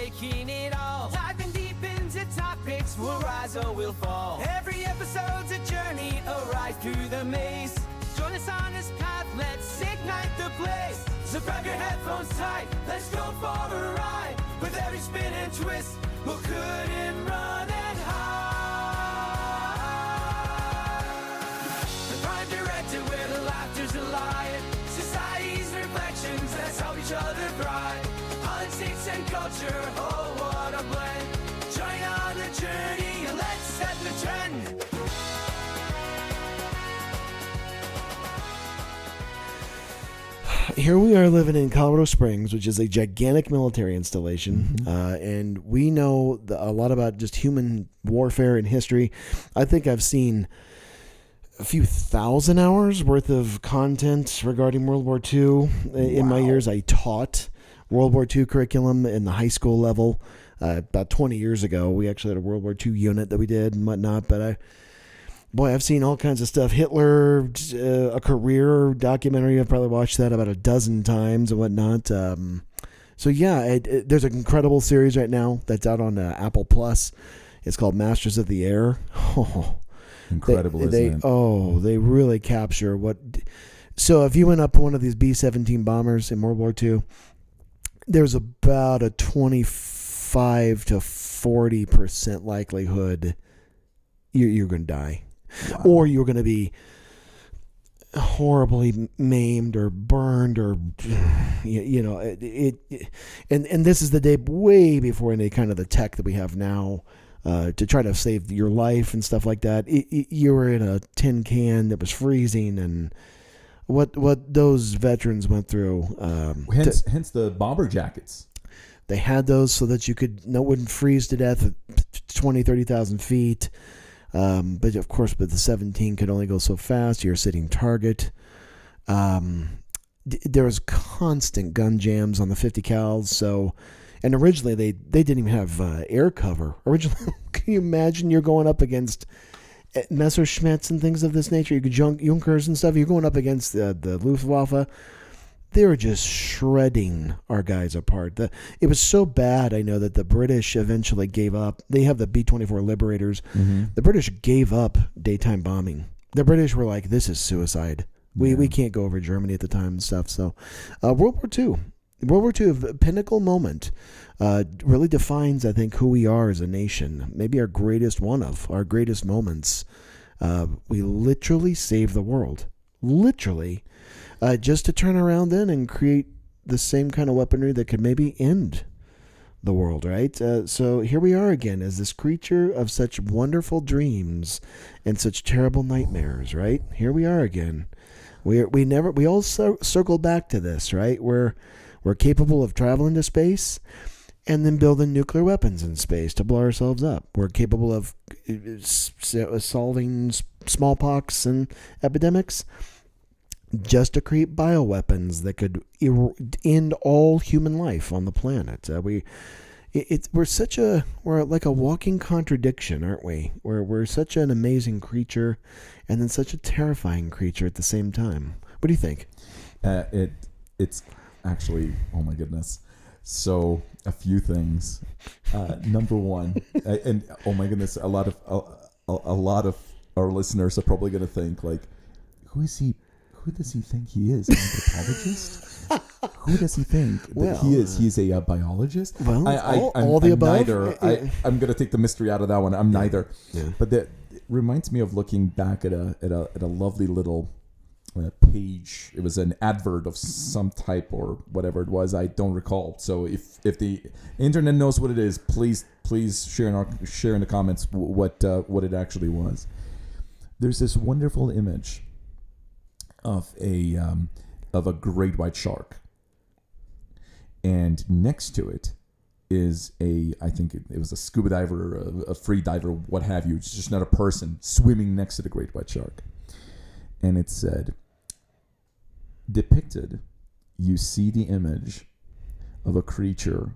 taking it all. Diving deep into topics, we'll rise or we'll fall. Every episode's a journey, a ride through the maze. Join us on this path, let's ignite the blaze. So grab your headphones tight, let's go for a ride. With every spin and twist, we'll couldn't run and hide. The Prime Directive, where the laughter's alive. Society's reflections, let's help each other thrive. Politics and culture, oh what a blend. Join on the journey and let's set the trend. Here we are living in Colorado Springs, which is a gigantic military installation, and we know a lot about just human warfare and history. I think I've seen a few thousand hours worth of content regarding World War II. In my years, I taught World War II curriculum in the high school level. About 20 years ago, we actually had a World War II unit that we did and whatnot, but I've seen all kinds of stuff. Hitler, a career documentary. I've probably watched that about a dozen times and whatnot. So yeah, there's an incredible series right now that's out on Apple Plus. It's called Masters of the Air. Oh, incredible, isn't it? Oh, they really capture what. So if you went up one of these B-17 bombers in World War II, there's about a 25 to 40% likelihood you're going to die. Wow. Or you're going to be horribly maimed or burned, or and this is the day way before any kind of the tech that we have now to try to save your life and stuff like that. You were in a tin can that was freezing, and what those veterans went through. Hence the bomber jackets. They had those so that you wouldn't freeze to death at 20, 30,000 feet. But of course, the 17 could only go so fast. You're a sitting target. There was constant gun jams on the 50 cals. So, and originally they didn't even have air cover. Originally, can you imagine you're going up against Messerschmitts and things of this nature? You could Junkers and stuff. You're going up against the Luftwaffe. They were just shredding our guys apart. It was so bad, I know, that the British eventually gave up. They have the B-24 Liberators. Mm-hmm. The British gave up daytime bombing. The British were like, this is suicide. We can't go over Germany at the time and stuff. So World War II, a pinnacle moment, really defines, I think, who we are as a nation. Maybe one of our greatest moments. We literally saved the world. Literally. Just to turn around then and create the same kind of weaponry that could maybe end the world, right? So here we are again as this creature of such wonderful dreams and such terrible nightmares, right? Here we are again. We all circle back to this, right? We're capable of traveling to space and then building nuclear weapons in space to blow ourselves up. We're capable of solving smallpox and epidemics, just to create bioweapons that could end all human life on the planet. We're like a walking contradiction, aren't we? We're such an amazing creature, and then such a terrifying creature at the same time. What do you think? It's actually, oh my goodness. So a few things. Number one, and oh my goodness, a lot of our listeners are probably going to think like, who is he? Who does he think he is? An anthropologist? Who does he think that he is? He's a biologist? Well, all the above. Neither. I'm going to take the mystery out of that one. I'm neither. Yeah. But that reminds me of looking back at a lovely little page. It was an advert of some type or whatever it was. I don't recall. So if the internet knows what it is, please share in the comments what it actually was. There's this wonderful image of a great white shark, and next to it is I think it was a scuba diver, a free diver, what have you. It's just not a person swimming next to the great white shark, and it said, depicted, you see the image of a creature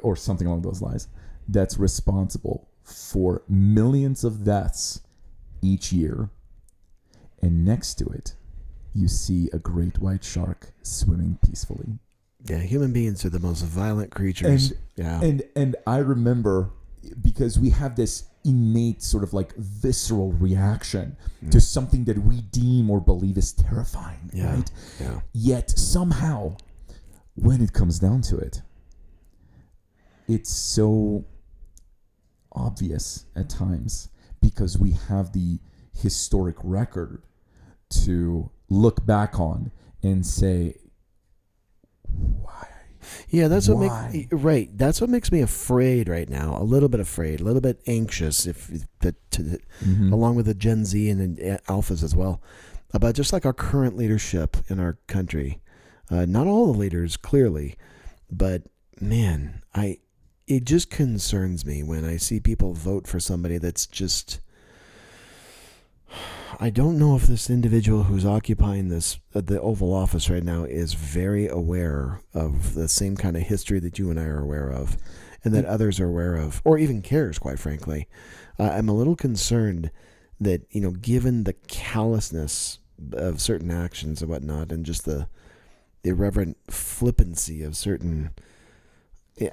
or something along those lines, that's responsible for millions of deaths each year, and next to it you see a great white shark swimming peacefully. Yeah, human beings are the most violent creatures. And I remember, because we have this innate sort of like visceral reaction to something that we deem or believe is terrifying, right? Yeah. Yet somehow, when it comes down to it, it's so obvious at times, because we have the historic record to look back on and say, why? Yeah, that's what That's what makes me afraid right now. A little bit afraid, a little bit anxious, along with the Gen Z and alphas as well, about just like our current leadership in our country. Not all the leaders, clearly, but man, it just concerns me when I see people vote for somebody that's just. I don't know if this individual who's occupying the Oval Office right now is very aware of the same kind of history that you and I are aware of, and that others are aware of, or even cares, quite frankly. I'm a little concerned that, given the callousness of certain actions and whatnot, and just the irreverent flippancy of certain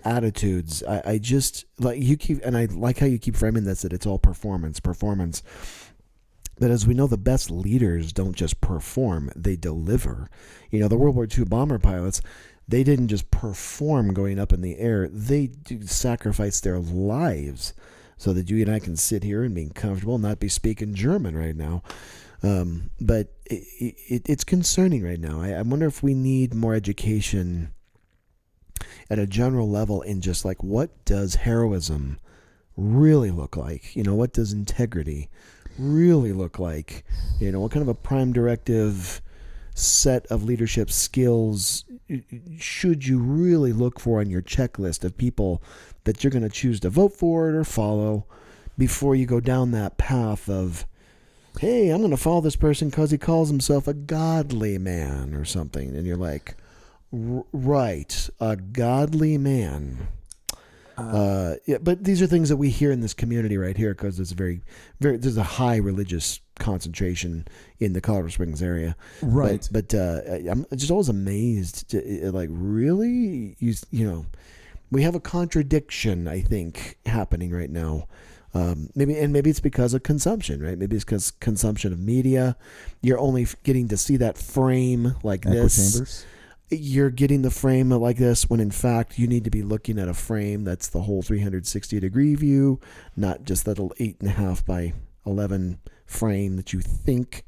attitudes, I just like you keep, and I like how you keep framing this, that it's all performance. But as we know, the best leaders don't just perform, they deliver. The World War II bomber pilots, they didn't just perform going up in the air. They sacrificed their lives so that you and I can sit here and be comfortable and not be speaking German right now. But it's concerning right now. I wonder if we need more education at a general level in just like, what does heroism really look like? What does integrity really look like? What kind of a Prime Directive set of leadership skills should you really look for on your checklist of people that you're going to choose to vote for or follow before you go down that path of, hey, I'm going to follow this person because he calls himself a godly man or something. And you're like, right, a godly man. But these are things that we hear in this community right here, because there's there's a high religious concentration in the Colorado Springs area. Right. But I'm just always amazed like, really, we have a contradiction, I think, happening right now. Maybe it's because of consumption, right? Maybe it's because consumption of media. You're only getting to see that frame like Echo this. chambers. You're getting the frame like this when in fact you need to be looking at a frame that's the whole 360-degree view, not just that little 8.5 by 11 frame that you think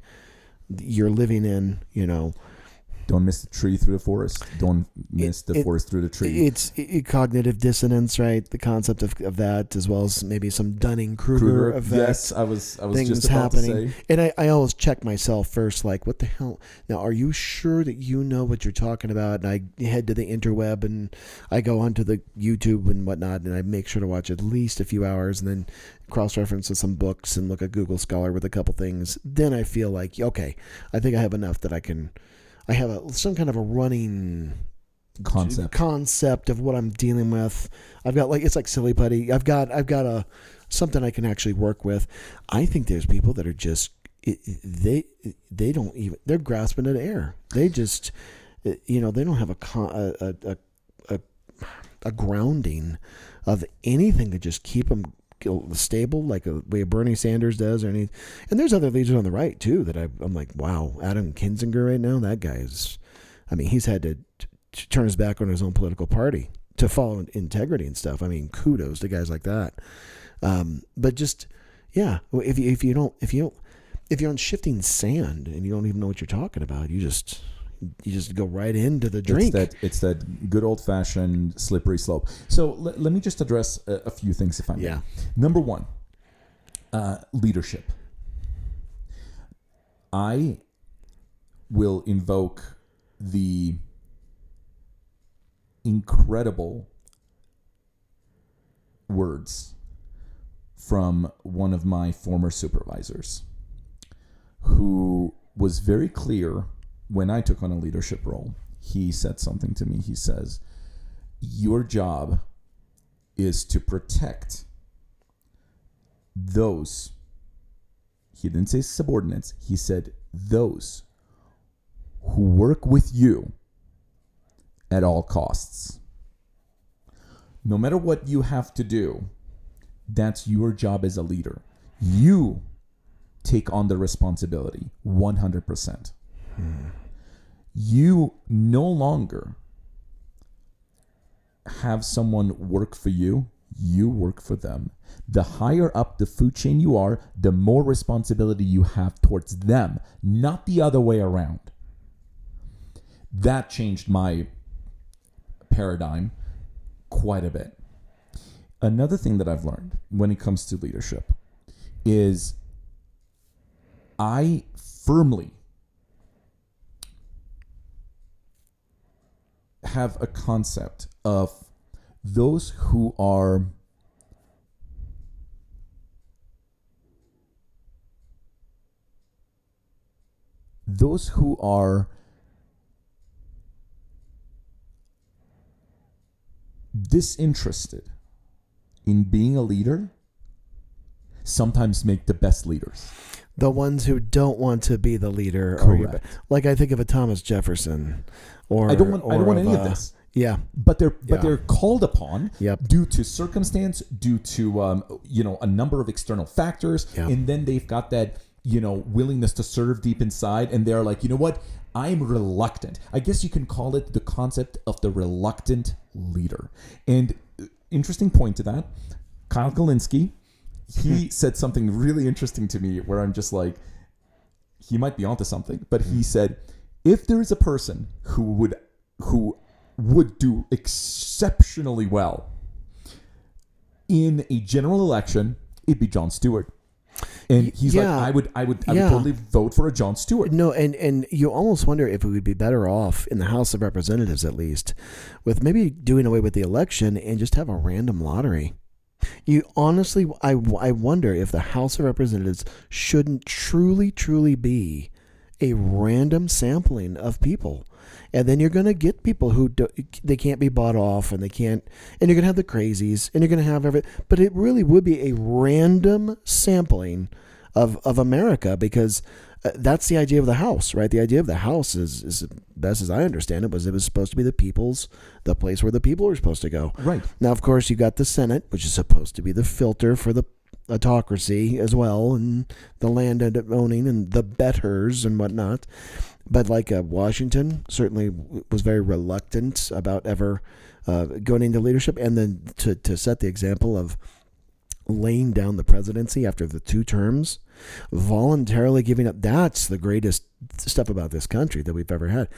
you're living in. Don't miss the tree through the forest. Don't miss the forest through the tree. It's cognitive dissonance, right? The concept of that, as well as maybe some Dunning-Kruger effect. Yes, I was things just about happening. to say. And I always check myself first, like, what the hell? Now, are you sure that you know what you're talking about? And I head to the interweb and I go onto the YouTube and whatnot, and I make sure to watch at least a few hours and then cross-reference with some books and look at Google Scholar with a couple things. Then I feel like, okay, I think I have enough that I have some kind of a running concept of what I'm dealing with. I've got it's like silly putty. I've got something I can actually work with. I think there's people that are just they don't even, they're grasping at air. They just they don't have a grounding of anything to just keep them stable, like the way Bernie Sanders does, or any. And there's other leaders on the right too that I'm like, wow, Adam Kinzinger right now, that guy is, he's had to turn his back on his own political party to follow integrity and stuff. Kudos to guys like that. But just, yeah, if you're on shifting sand and you don't even know what you're talking about, you just go right into the drink. It's that good old-fashioned slippery slope. So let me just address a few things, if I may. Yeah. Number one, leadership. I will invoke the incredible words from one of my former supervisors, who was very clear when I took on a leadership role. He said something to me. He says, your job is to protect those, he didn't say subordinates, he said those who work with you at all costs. No matter what you have to do, that's your job as a leader. You take on the responsibility 100%. You no longer have someone work for you. You work for them. The higher up the food chain you are, the more responsibility you have towards them, not the other way around. That changed my paradigm quite a bit. Another thing that I've learned when it comes to leadership is I firmly have a concept of those who are disinterested in being a leader sometimes make the best leaders. The ones who don't want to be the leader. Correct. Like I think of a Thomas Jefferson. Or I don't want any of this. Yeah. But they're called upon Yep. due to circumstance, due to a number of external factors, Yep. and then they've got that willingness to serve deep inside, and they're like, you know what? I'm reluctant. I guess you can call it the concept of the reluctant leader. And interesting point to that, Kyle Galinsky, he said something really interesting to me where I'm just like, he might be onto something. But he said, if there is a person who would do exceptionally well in a general election, it'd be Jon Stewart. And he's like, I would totally vote for a Jon Stewart. No, and you almost wonder if we would be better off in the House of Representatives, at least, with maybe doing away with the election and just have a random lottery. You honestly, I wonder if the House of Representatives shouldn't truly be a random sampling of people. And then you're going to get people who they can't be bought off, and you're going to have the crazies, and you're going to have everything. But it really would be a random sampling of America, because that's the idea of the House, right? The idea of the House is best as I understand it was supposed to be the place where the people are supposed to go. Right. Now, of course, you got the Senate, which is supposed to be the filter for the autocracy as well, and the land owning and the betters and whatnot. But like Washington certainly was very reluctant about ever going into leadership, and then to set the example of laying down the presidency after the 2 terms, voluntarily giving up. That's the greatest stuff about this country that we've ever had.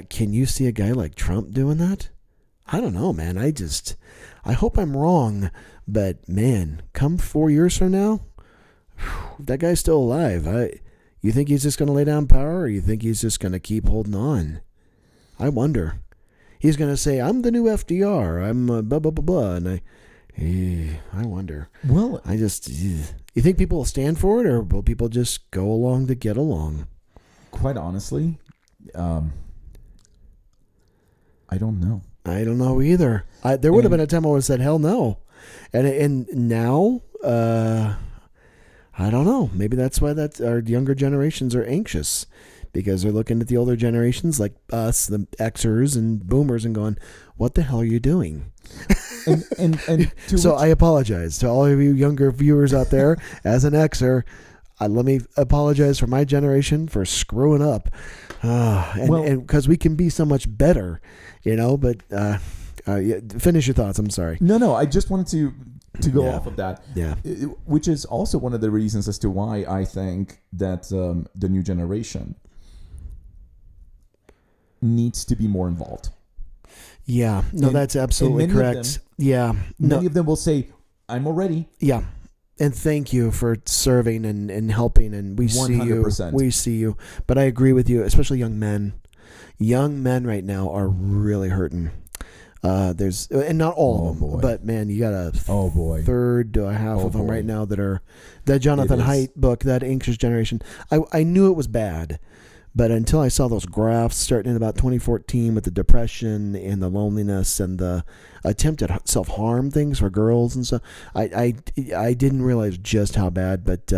Can you see a guy like Trump doing that? I don't know, man. I hope I'm wrong, but man, come 4 years from now, that guy's still alive. You think he's just going to lay down power, or you think he's just going to keep holding on? I wonder. He's going to say, I'm the new FDR. I'm blah, blah, blah, blah. And I wonder. Well, you think people will stand for it, or will people just go along to get along? Quite honestly, I don't know. I don't know either. There would have been a time I would have said, hell no. And now, I don't know. Maybe that's why our younger generations are anxious, because they're looking at the older generations like us, the Xers and Boomers, and going, what the hell are you doing? And so I apologize to all of you younger viewers out there. As an Xer, let me apologize for my generation for screwing up. And because we can be so much better, but finish your thoughts. I'm sorry. No, I just wanted to go off of that. Yeah. Which is also one of the reasons as to why I think that the new generation needs to be more involved. Yeah. No, that's absolutely correct. Many of them will say, I'm already. Yeah. And thank you for serving and helping, and we 100%. See you. We see you. But I agree with you, especially young men. Young men right now are really hurting. And not all of them, but man, you got a third to a half of them right now that are that Jonathan Haidt book, that Anxious Generation. I knew it was bad, but until I saw those graphs starting in about 2014 with the depression and the loneliness and the attempt at self-harm things for girls and stuff, I didn't realize just how bad. But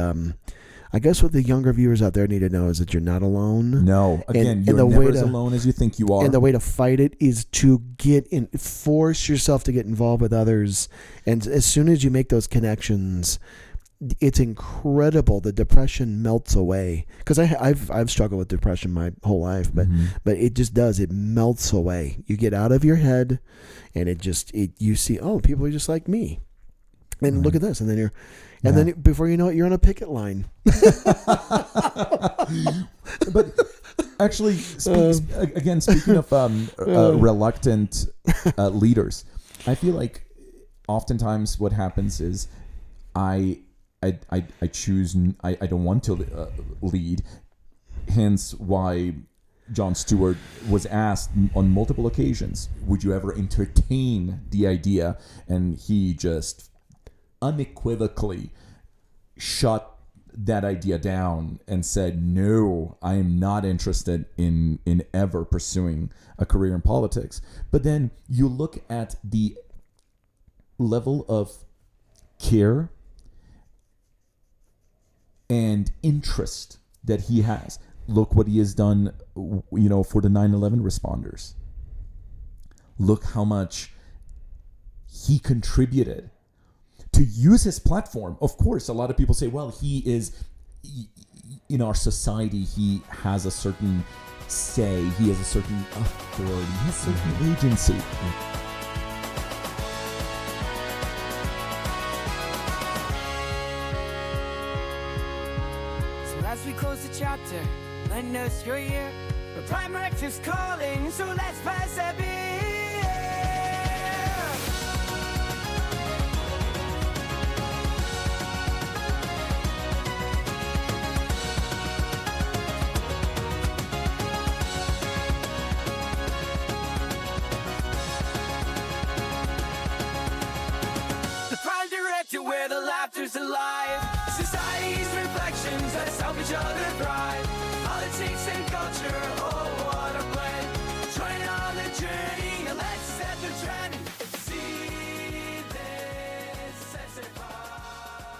I guess what the younger viewers out there need to know is that you're not alone. No, again, And you're the never way as to- alone as you think you are. And the way to fight it is to force yourself to get involved with others. And as soon as you make those connections, it's incredible. The depression melts away. Because I've struggled with depression my whole life, but it just does. It melts away. You get out of your head, and you see, oh, people are just like me. And look at this, and then then before you know it, you're on a picket line. But actually, speaking of reluctant leaders, I feel like oftentimes what happens is I choose I don't want to lead. Hence why Jon Stewart was asked on multiple occasions, "Would you ever entertain the idea?" And he just unequivocally shut that idea down and said, "No, I am not interested in ever pursuing a career in politics." But then you look at the level of care and interest that he has. Look what he has done, for the 9/11 responders. Look how much he contributed to use his platform. Of course, a lot of people say, well, he is, in our society, he has a certain say, he has a certain authority, he has a certain agency. So as we close the chapter, lend us your ear. The Prime Directive's calling, so let's pass a beer. The Prime Directive, where the laughter's alive. Society's reflections, let's help each other thrive. Politics and